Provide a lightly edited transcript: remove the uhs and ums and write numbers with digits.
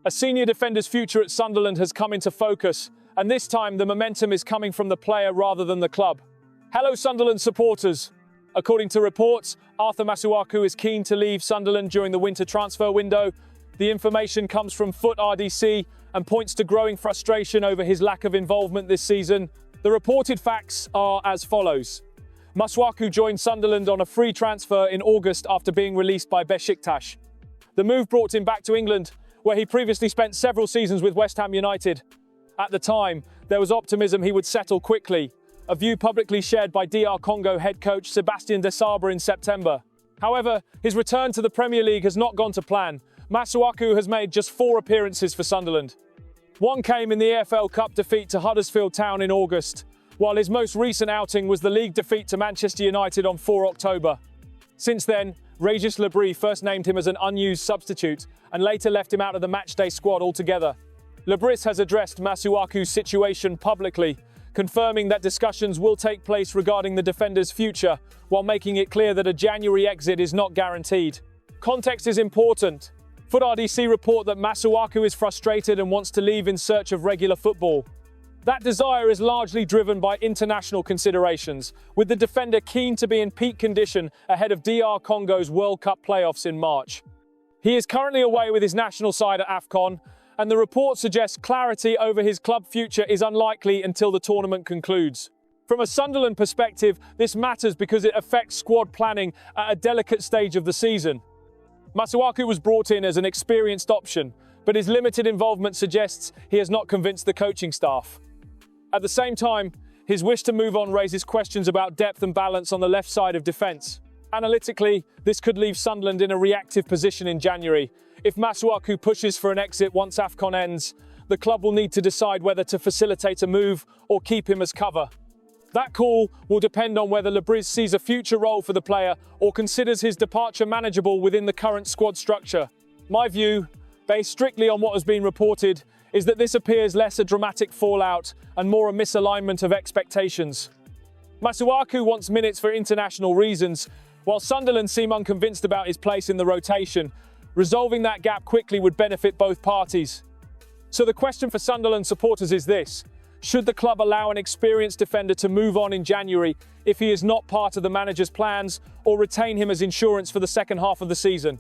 A senior defender's future at Sunderland has come into focus, and this time the momentum is coming from the player rather than the club. Hello Sunderland supporters! According to reports, Arthur Masuaku is keen to leave Sunderland during the winter transfer window. The information comes from Foot RDC and points to growing frustration over his lack of involvement this season. The reported facts are as follows. Masuaku joined Sunderland on a free transfer in August after being released by Besiktas. The move brought him back to England, where he previously spent several seasons with West Ham United. At the time, there was optimism he would settle quickly, a view publicly shared by DR Congo head coach Sébastien Desabre in September. However, his return to the Premier League has not gone to plan. Masuaku has made just 4 appearances for Sunderland. One came in the EFL Cup defeat to Huddersfield Town in August, while his most recent outing was the league defeat to Manchester United on 4 October. Since then, Régis Lebris first named him as an unused substitute and later left him out of the matchday squad altogether. Lebris has addressed Masuaku's situation publicly, confirming that discussions will take place regarding the defender's future, while making it clear that a January exit is not guaranteed. Context is important. Foot RDC report that Masuaku is frustrated and wants to leave in search of regular football. That desire is largely driven by international considerations, with the defender keen to be in peak condition ahead of DR Congo's World Cup playoffs in March. He is currently away with his national side at AFCON, and the report suggests clarity over his club future is unlikely until the tournament concludes. From a Sunderland perspective, this matters because it affects squad planning at a delicate stage of the season. Masuaku was brought in as an experienced option, but his limited involvement suggests he has not convinced the coaching staff. At the same time, his wish to move on raises questions about depth and balance on the left side of defence. Analytically, this could leave Sunderland in a reactive position in January. If Masuaku pushes for an exit once AFCON ends, the club will need to decide whether to facilitate a move or keep him as cover. That call will depend on whether Lebris sees a future role for the player or considers his departure manageable within the current squad structure. My view, based strictly on what has been reported, is that this appears less a dramatic fallout and more a misalignment of expectations. Masuaku wants minutes for international reasons, while Sunderland seem unconvinced about his place in the rotation. Resolving that gap quickly would benefit both parties. So the question for Sunderland supporters is this: should the club allow an experienced defender to move on in January if he is not part of the manager's plans, or retain him as insurance for the second half of the season?